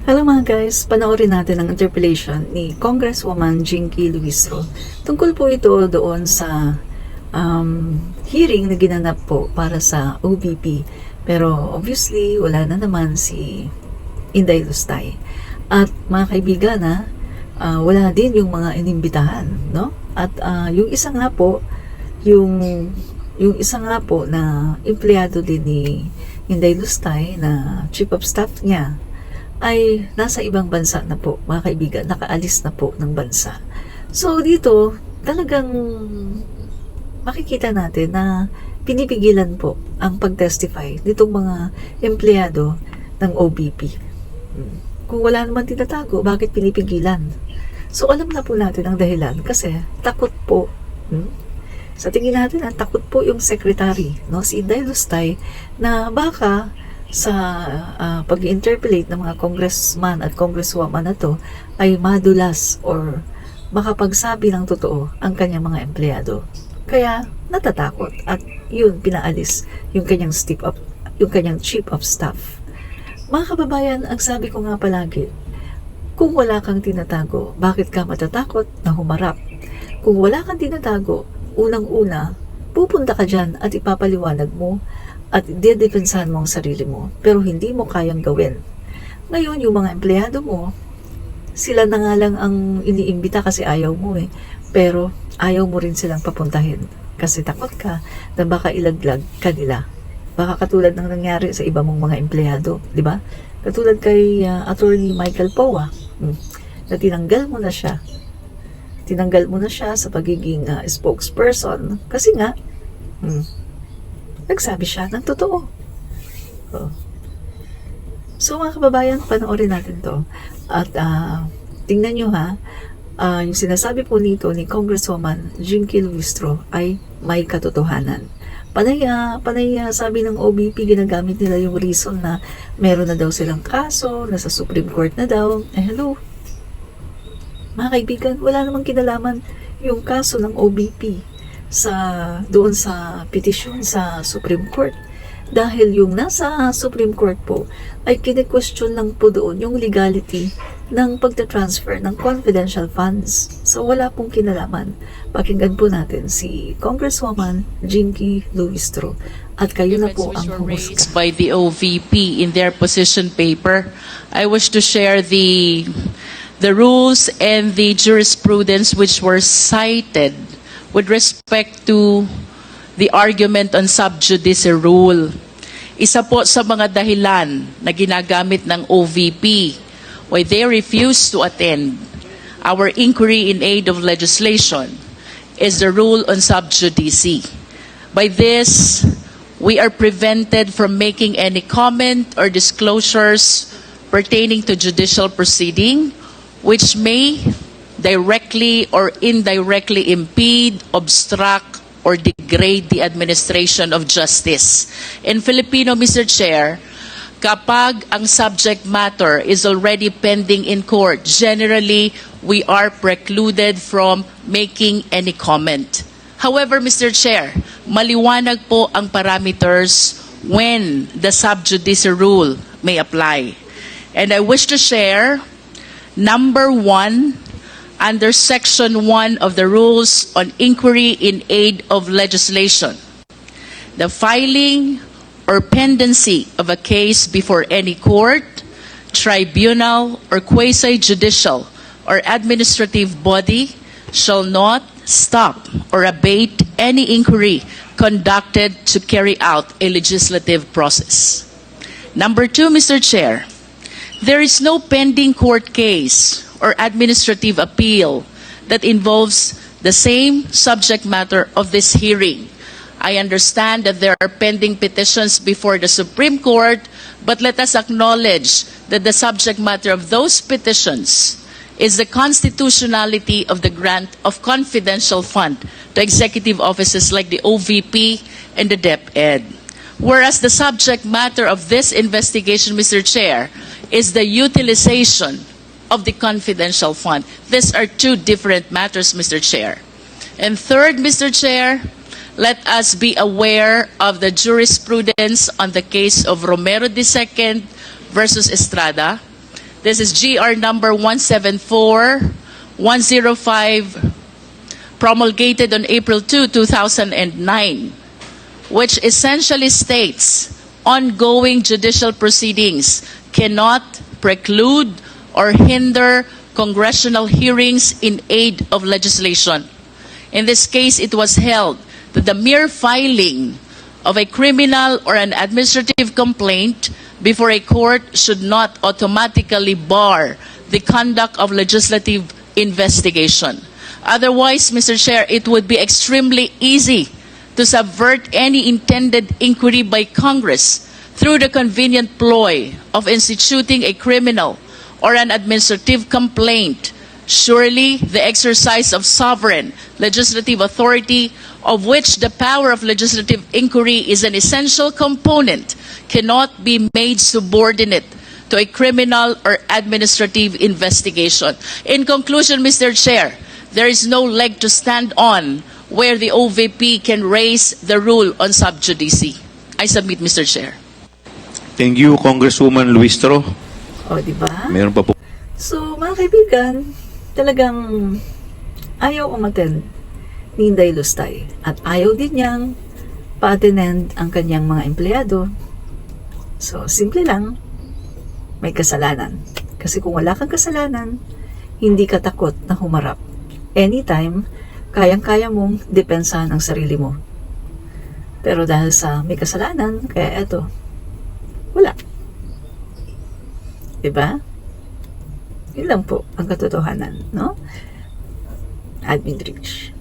Hello mga guys, panoorin natin ang interpellation ni Congresswoman Jinky Luistro. Tungkol po ito doon sa hearing na ginanap po para sa OVP. Pero obviously, wala na naman si Inday Lustay. At mga kaibigan wala din yung mga inimbitahan, no? At yung isa nga po, yung isa nga po na empleyado din ni Inday Lustay na chief of staff niya ay nasa ibang bansa na po, mga kaibigan, nakaalis na po ng bansa. So dito, talagang makikita natin na pinipigilan po ang pag-testify nitong mga empleyado ng OVP. Kung wala naman tinatago, bakit pinipigilan? So alam na po natin ang dahilan kasi takot po. Sa tingin natin, ang takot po yung secretary, no, si Inday Lustay, na baka sa pag-interpellate ng mga congressman at congresswoman na to ay madulas or makapagsabi ng totoo ang kanyang mga empleyado. Kaya natatakot at yun pinaalis yung kanyang chief of staff. Mga kababayan, ang sabi ko nga palagi, kung wala kang tinatago, bakit ka matatakot na humarap? Kung wala kang tinatago, unang-una, pupunta ka dyan at ipapaliwanag mo at dedepensahan mo ang sarili mo, pero hindi mo kayang gawin. Ngayon, yung mga empleyado mo, sila na nga lang ang iniimbita kasi ayaw mo pero ayaw mo rin silang papuntahin kasi takot ka na baka ilaglag ka nila. Baka katulad ng nangyari sa iba mong mga empleyado, di ba? Katulad kay Attorney Michael Poa, na tinanggal mo na siya sa pagiging spokesperson kasi nga nagsabi siya ng totoo. So mga kababayan, panoorin natin to. At tingnan nyo yung sinasabi po nito ni Congresswoman Jinky Luistro ay may katotohanan. Panay sabi ng OVP, ginagamit nila yung reason na meron na daw silang kaso, nasa Supreme Court na daw. Hello? Mga kaibigan, wala namang kinalaman yung kaso ng OVP doon sa petisyon sa Supreme Court. Dahil yung nasa Supreme Court po ay kine-question lang po doon yung legality ng pagta-transfer ng confidential funds. So wala pong kinalaman. Pakinggan po natin si Congresswoman Jinky Luistro at kayo na po ang humusga. By the OVP in their position paper, I wish to share the rules and the jurisprudence which were cited with respect to the argument on sub judice rule. Isa po sa mga dahilan na ginagamit ng OVP why they refuse to attend our inquiry in aid of legislation is the rule on sub judice. By this, we are prevented from making any comment or disclosures pertaining to judicial proceeding which may directly or indirectly impede, obstruct, or degrade the administration of justice. In Filipino, Mr. Chair, kapag ang subject matter is already pending in court, generally, we are precluded from making any comment. However, Mr. Chair, maliwanag po ang parameters when the sub judice rule may apply. And I wish to share, number 1, under Section 1 of the Rules on Inquiry in Aid of Legislation, the filing or pendency of a case before any court, tribunal, or quasi-judicial or administrative body shall not stop or abate any inquiry conducted to carry out a legislative process. Number 2, Mr. Chair, there is no pending court case or administrative appeal that involves the same subject matter of this hearing. I understand that there are pending petitions before the Supreme Court, but let us acknowledge that the subject matter of those petitions is the constitutionality of the grant of confidential fund to executive offices like the OVP and the DepEd. Whereas the subject matter of this investigation, Mr. Chair, is the utilization of the confidential fund. These are two different matters, Mr. Chair. And third, Mr. Chair, let us be aware of the jurisprudence on the case of Romero II versus Estrada. This is GR number 174-105, promulgated on April 2, 2009, which essentially states ongoing judicial proceedings cannot preclude or hinder congressional hearings in aid of legislation. In this case, it was held that the mere filing of a criminal or an administrative complaint before a court should not automatically bar the conduct of legislative investigation. Otherwise, Mr. Chair, it would be extremely easy to subvert any intended inquiry by Congress through the convenient ploy of instituting a criminal or an administrative complaint. Surely, the exercise of sovereign legislative authority, of which the power of legislative inquiry is an essential component, cannot be made subordinate to a criminal or administrative investigation. In conclusion, Mr. Chair, there is no leg to stand on where the OVP can raise the rule on sub judice. I submit, Mr. Chair. Thank you, Congresswoman Luistro. O, di ba? Meron pa po. So, mga kaibigan, talagang ayaw umattend ni Inday Lustay. At ayaw din niyang pa-attend ang kanyang mga empleyado. So, simple lang, may kasalanan. Kasi kung wala kang kasalanan, hindi ka takot na humarap. Anytime, kayang-kaya mong depensahan ang sarili mo. Pero dahil sa may kasalanan, kaya eto, wala. Diba? Yun lang po ang katotohanan, no? AdminRich.